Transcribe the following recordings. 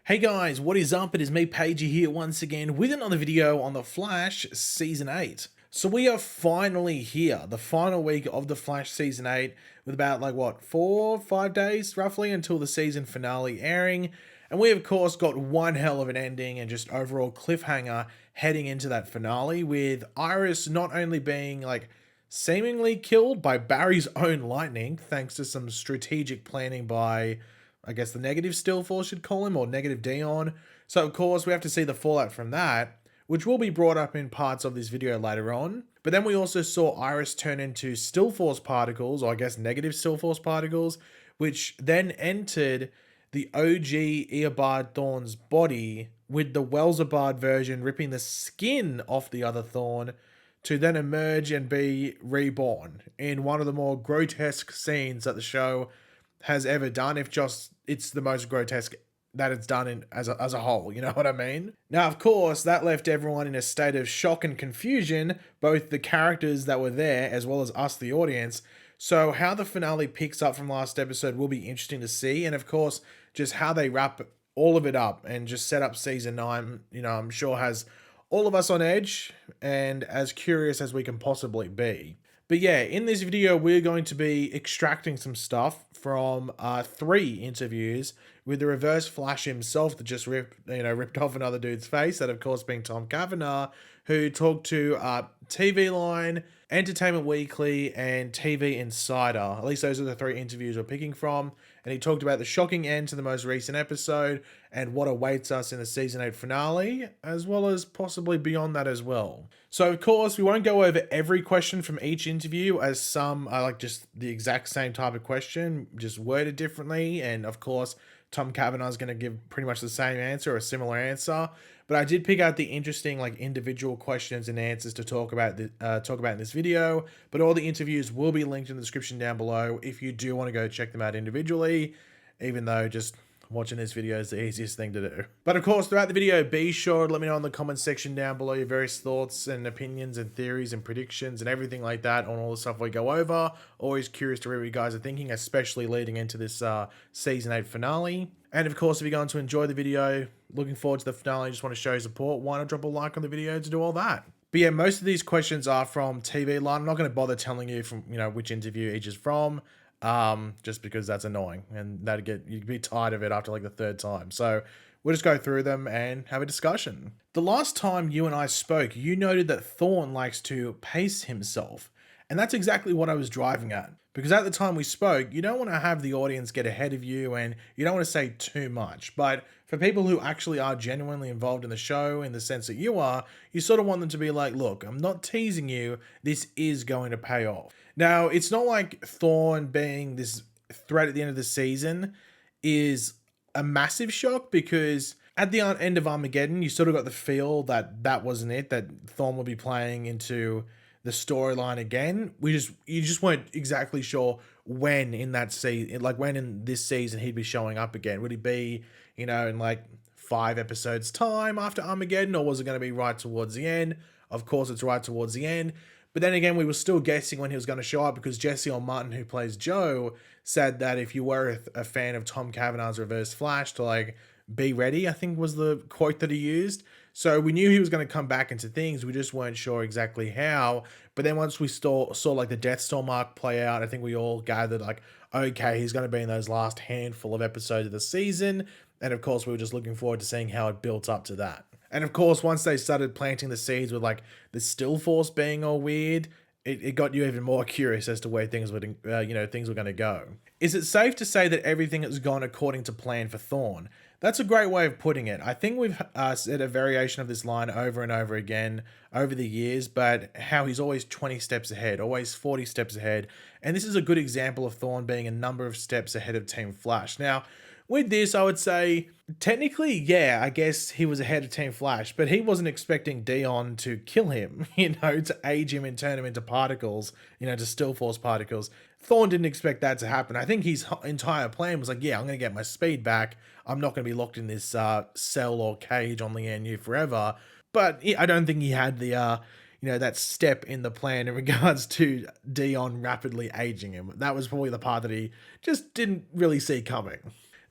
Hey guys, what is up? It is me, Pagey, here once again with another video on The Flash Season 8. So we are finally here, the final week of The Flash Season 8, with about 4-5 days roughly until the season finale airing. And we of course got one hell of an ending and just overall cliffhanger heading into that finale, with Iris not only being seemingly killed by Barry's own lightning, thanks to some strategic planning by, I guess, the negative Still Force should call him, or negative Dion. So of course we have to see the fallout from that, which will be brought up in parts of this video later on. But then we also saw Iris turn into Still Force particles, or I guess negative Still Force particles, which then entered the OG Eobard Thawne's body, with the Welsabard version ripping the skin off the other Thawne to then emerge and be reborn in one of the more grotesque scenes that the show has ever done, if just it's the most grotesque that it's done in as a whole, you know what I mean? Now, of course, that left everyone in a state of shock and confusion, both the characters that were there as well as us, the audience. So how the finale picks up from last episode will be interesting to see, and of course, just how they wrap all of it up and just set up season 9, I'm sure has all of us on edge and as curious as we can possibly be. But yeah, in this video, we're going to be extracting some stuff from 3 interviews with the Reverse Flash himself that just ripped off another dude's face. That, of course, being Tom Cavanagh, who talked to TV Line, Entertainment Weekly, and TV Insider. At least those are the 3 interviews we're picking from. And he talked about the shocking end to the most recent episode and what awaits us in the season 8 finale, as well as possibly beyond that as well. So, of course, we won't go over every question from each interview, as some are just the exact same type of question, just worded differently. And, of course, Tom Cavanagh's going to give pretty much the same answer or a similar answer. But I did pick out the interesting individual questions and answers to talk about in this video. But all the interviews will be linked in the description down below if you do want to go check them out individually, even though just watching this video is the easiest thing to do. But of course, throughout the video, be sure to let me know in the comment section down below your various thoughts and opinions and theories and predictions and everything like that on all the stuff we go over. Always curious to read what you guys are thinking, especially leading into this season 8 finale. And of course, if you're going to enjoy the video, looking forward to the finale, just want to show your support, why not drop a like on the video to do all that? But yeah, most of these questions are from TV Line. I'm not going to bother telling you from which interview each is from, just because that's annoying and you'd be tired of it after the 3rd time. So we'll just go through them and have a discussion. The last time you and I spoke, you noted that Thawne likes to pace himself. And that's exactly what I was driving at. Because at the time we spoke, you don't want to have the audience get ahead of you and you don't want to say too much. But for people who actually are genuinely involved in the show, in the sense that you are, you sort of want them to be like, look, I'm not teasing you. This is going to pay off. Now, it's not like Thawne being this threat at the end of the season is a massive shock, because at the end of Armageddon, you sort of got the feel that that wasn't it, that Thawne would be playing into the storyline again. You just weren't exactly sure when in that season, when in this season he'd be showing up again. Would he be, in 5 episodes time after Armageddon, or was it going to be right towards the end? Of course, it's right towards the end. But then again, we were still guessing when he was going to show up, because Jesse L. Martin, who plays Joe, said that if you were a fan of Tom Cavanagh's Reverse Flash, to be ready, I think was the quote that he used. So we knew he was going to come back into things. We just weren't sure exactly how. But then once we saw the Deathstorm arc play out, I think we all gathered okay, he's going to be in those last handful of episodes of the season. And of course, we were just looking forward to seeing how it built up to that. And of course, once they started planting the seeds with the Still Force being all weird, it got you even more curious as to where things were going to go. Is it safe to say that everything has gone according to plan for Thawne? That's a great way of putting it. I think we've said a variation of this line over and over again over the years, but how he's always 20 steps ahead, always 40 steps ahead. And this is a good example of Thawne being a number of steps ahead of Team Flash. Now, with this, I would say, technically, yeah, I guess he was ahead of Team Flash, but he wasn't expecting Dion to kill him, to age him and turn him into particles, to Still Force particles. Thawne didn't expect that to happen. I think his entire plan was yeah, I'm going to get my speed back. I'm not going to be locked in this cell or cage on Lian forever. But I don't think he had the, that step in the plan in regards to Dion rapidly aging him. That was probably the part that he just didn't really see coming.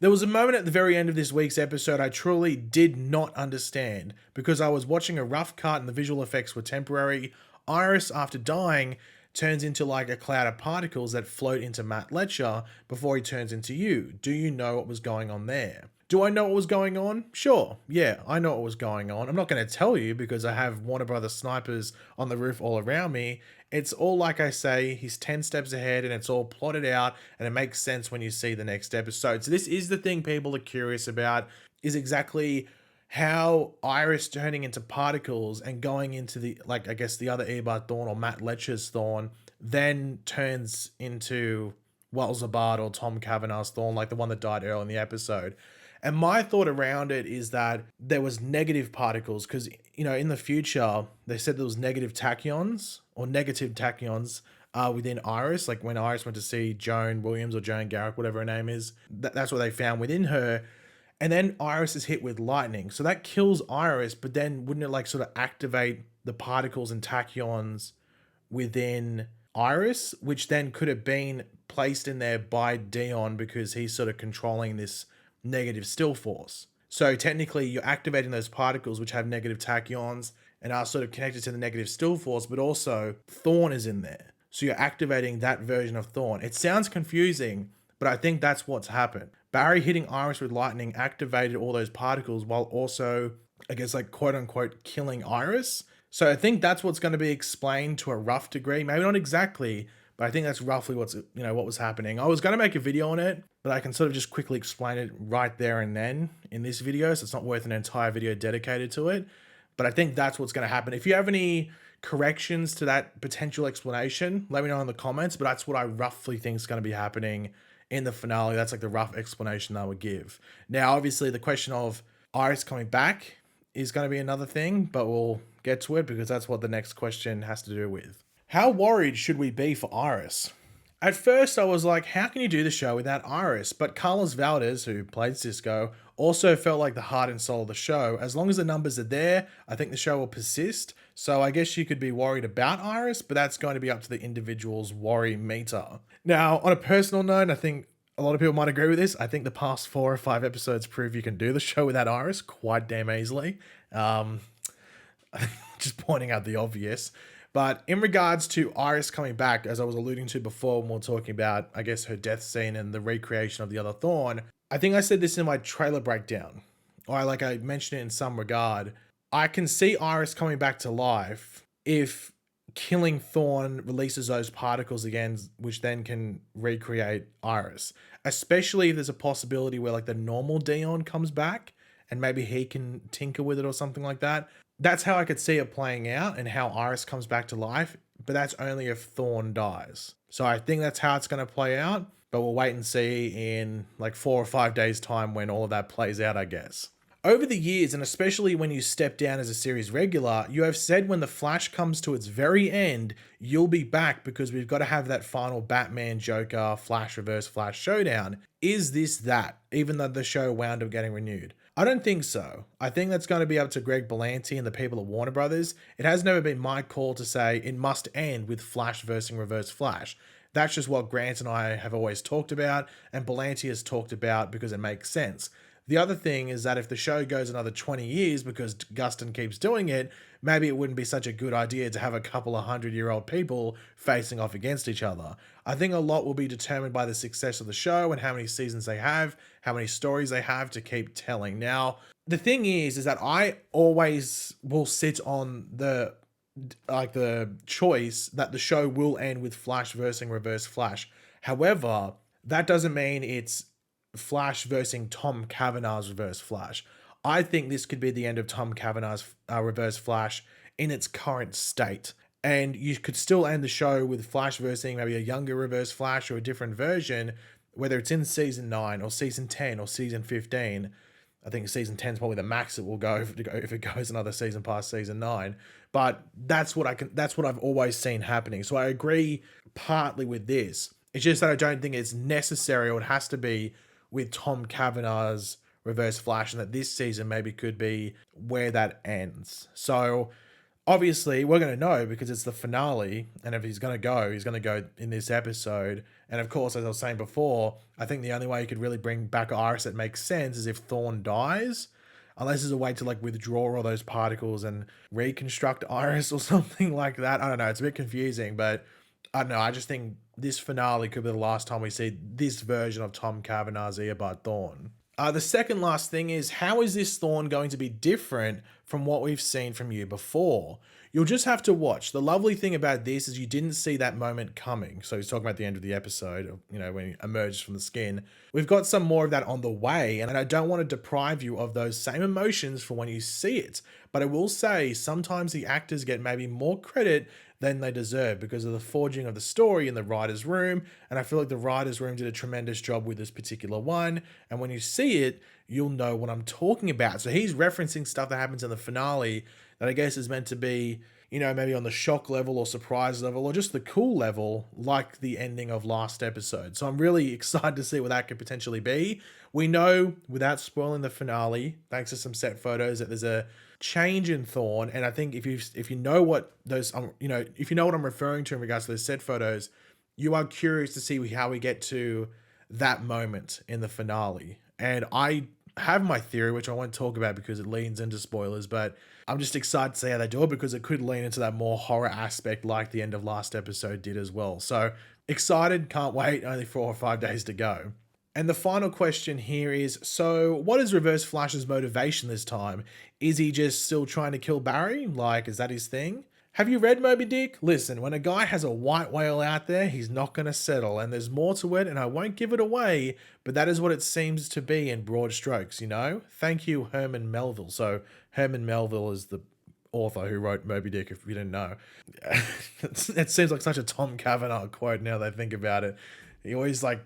There was a moment at the very end of this week's episode I truly did not understand because I was watching a rough cut and the visual effects were temporary. Iris, after dying, turns into like a cloud of particles that float into Matt Letcher before he turns into you. Do you know what was going on there? Do I know what was going on? Sure. Yeah, I know what was going on. I'm not going to tell you because I have Warner Brothers snipers on the roof all around me. It's all like I say, he's 10 steps ahead and it's all plotted out and it makes sense when you see the next episode. So this is the thing people are curious about, is exactly how Iris turning into particles and going into the, like, I guess the other Eobard Thawne or Matt Letcher's Thawne then turns into Welzabard or Tom Cavanagh's Thawne, like the one that died early in the episode. And my thought around it is that there was negative particles because, you know, in the future, they said there was negative tachyons or negative tachyons within Iris. Like when Iris went to see Joan Williams or Joan Garrick, whatever her name is, that's what they found within her. And then Iris is hit with lightning. So that kills Iris, but then wouldn't it like sort of activate the particles and tachyons within Iris, which then could have been placed in there by Dion because he's sort of controlling this negative still force. So technically you're activating those particles which have negative tachyons and are sort of connected to the negative still force, but also Thawne is in there. So you're activating that version of Thawne. It sounds confusing, but I think that's what's happened. Barry hitting Iris with lightning activated all those particles while also, I guess, like quote unquote killing Iris. So I think that's what's going to be explained to a rough degree. Maybe not exactly, but I think that's roughly what's, you know, what was happening. I was going to make a video on it, but I can sort of just quickly explain it right there and then in this video. So it's not worth an entire video dedicated to it. But I think that's what's going to happen. If you have any corrections to that potential explanation, let me know in the comments. But that's what I roughly think is going to be happening in the finale. That's like the rough explanation I would give. Now, obviously, the question of Iris coming back is going to be another thing, but we'll get to it because that's what the next question has to do with. How worried should we be for Iris? At first, I was like, how can you do the show without Iris? But Carlos Valdez, who played Cisco, also felt like the heart and soul of the show. As long as the numbers are there, I think the show will persist. So I guess you could be worried about Iris, but that's going to be up to the individual's worry meter. Now, on a personal note, I think a lot of people might agree with this. I think the past 4 or 5 episodes prove you can do the show without Iris quite damn easily. Just pointing out the obvious. But in regards to Iris coming back, as I was alluding to before when we were talking about, I guess, her death scene and the recreation of the other Thawne, I think I said this in my trailer breakdown, or I mentioned it in some regard. I can see Iris coming back to life if killing Thawne releases those particles again, which then can recreate Iris. Especially if there's a possibility where like the normal Dion comes back and maybe he can tinker with it or something like that. That's how I could see it playing out and how Iris comes back to life, but that's only if Thawne dies. So I think that's how it's going to play out, but we'll wait and see in like 4 or 5 days time when all of that plays out, I guess. Over the years, and especially when you step down as a series regular, you have said when The Flash comes to its very end, you'll be back because we've got to have that final Batman, Joker, Flash, Reverse Flash showdown. Is this that, even though the show wound up getting renewed? I don't think so. I think that's going to be up to Greg Berlanti and the people at Warner Brothers. It has never been my call to say it must end with Flash versus Reverse Flash. That's just what Grant and I have always talked about, and Berlanti has talked about because it makes sense. The other thing is that if the show goes another 20 years because Gustin keeps doing it, maybe it wouldn't be such a good idea to have a couple of 100-year-old people facing off against each other. I think a lot will be determined by the success of the show and how many seasons they have, how many stories they have to keep telling. Now, the thing is that I always will sit on the choice that the show will end with Flash versus Reverse Flash. However, that doesn't mean it's Flash versus Tom Cavanagh's Reverse Flash. I think this could be the end of Tom Cavanagh's Reverse Flash in its current state. And you could still end the show with Flash versus maybe a younger Reverse Flash or a different version, whether it's in season 9 or season 10 or season 15. I think season 10 is probably the max it will go if it goes another season past season 9. But that's what I've always seen happening. So I agree partly with this. It's just that I don't think it's necessary or it has to be with Tom Cavanagh's Reverse Flash, and that this season maybe could be where that ends. So Obviously, we're going to know because it's the finale. And if he's going to go, he's going to go in this episode. And of course, as I was saying before, I think the only way you could really bring back Iris that makes sense is if Thorn dies. Unless there's a way to like withdraw all those particles and reconstruct Iris or something like that. I don't know. It's a bit confusing, but I don't know. I just think this finale could be the last time we see this version of Tom Cavanagh's Eobard Thawne. The second last thing is, how is this Thawne going to be different from what we've seen from you before? You'll just have to watch. The lovely thing about this is you didn't see that moment coming. So he's talking about the end of the episode, you know, when he emerges from the skin. We've got some more of that on the way, and I don't want to deprive you of those same emotions for when you see it. But I will say, sometimes the actors get maybe more credit than they deserve because of the forging of the story in the writer's room. And I feel like the writer's room did a tremendous job with this particular one. And when you see it, you'll know what I'm talking about. So he's referencing stuff that happens in the finale that I guess is meant to be, you know, maybe on the shock level or surprise level or just the cool level, like the ending of last episode. So I'm really excited to see what that could potentially be. We know, without spoiling the finale, thanks to some set photos, that there's a change in Thawne. And I think if you know what those, you know, if you know what I'm referring to in regards to those set photos, you are curious to see how we get to that moment in the finale. And I have my theory, which I won't talk about because it leans into spoilers, but I'm just excited to see how they do it because it could lean into that more horror aspect like the end of last episode did as well. So excited, can't wait, only 4 or 5 days to go. And the final question here is, so what is Reverse Flash's motivation this time? Is he just still trying to kill Barry? Like, is that his thing? Have you read Moby Dick? Listen, when a guy has a white whale out there, he's not going to settle, and there's more to it, and I won't give it away, but that is what it seems to be in broad strokes, you know? Thank you, Herman Melville. So Herman Melville is the author who wrote Moby Dick, if you didn't know. It seems like such a Tom Cavanagh quote now that I think about it. He always like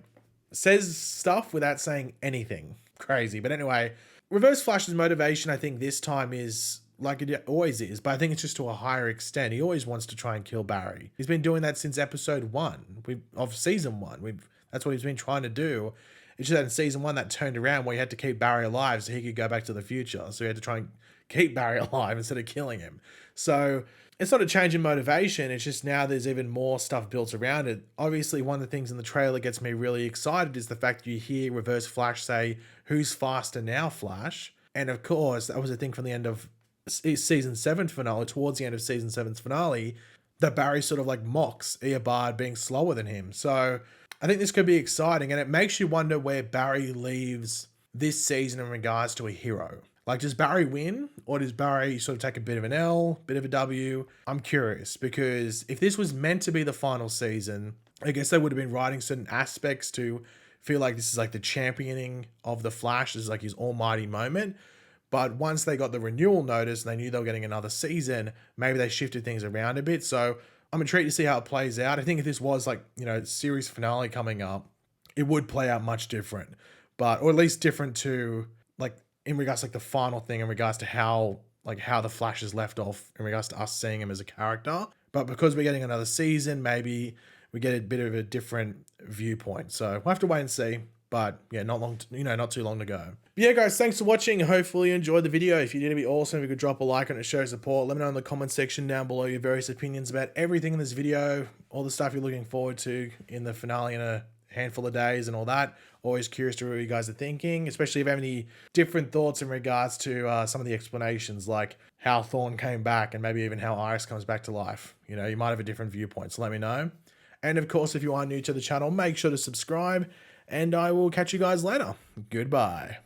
says stuff without saying anything. Crazy. But anyway, Reverse Flash's motivation, I think this time is like it always is, but I think it's just to a higher extent. He always wants to try and kill Barry. He's been doing that since episode 1 of season 1. That's what he's been trying to do. It's just that in season 1 that turned around where he had to keep Barry alive so he could go back to the future. So he had to try and keep Barry alive instead of killing him. So it's not a change in motivation. It's just now there's even more stuff built around it. Obviously, one of the things in the trailer gets me really excited is the fact that you hear Reverse Flash say, "Who's faster now, Flash?" And of course, that was a thing from the end of season 7 finale, towards the end of season 7's finale, that Barry sort of like mocks Eobard being slower than him. So I think this could be exciting, and it makes you wonder where Barry leaves this season in regards to a hero. Like, does Barry win, or does Barry sort of take a bit of an L, bit of a W? I'm curious, because if this was meant to be the final season, I guess they would have been writing certain aspects to feel like this is like the championing of the Flash, this is like his almighty moment. But once they got the renewal notice and they knew they were getting another season, maybe they shifted things around a bit. So I'm intrigued to see how it plays out. I think if this was like, you know, series finale coming up, it would play out much different. Or at least different to like in regards to like the final thing in regards to how the Flash is left off in regards to us seeing him as a character. But because we're getting another season, maybe we get a bit of a different viewpoint. So we'll have to wait and see. But yeah, not too long to go. But yeah, guys, thanks for watching. Hopefully you enjoyed the video. If you did, it'd be awesome if you could drop a like on it, show support. Let me know in the comment section down below your various opinions about everything in this video, all the stuff you're looking forward to in the finale in a handful of days and all that. Always curious to hear what you guys are thinking, especially if you have any different thoughts in regards to some of the explanations, like how Thawne came back and maybe even how Iris comes back to life. You know, you might have a different viewpoint, so let me know. And of course, if you are new to the channel, make sure to subscribe. And I will catch you guys later. Goodbye.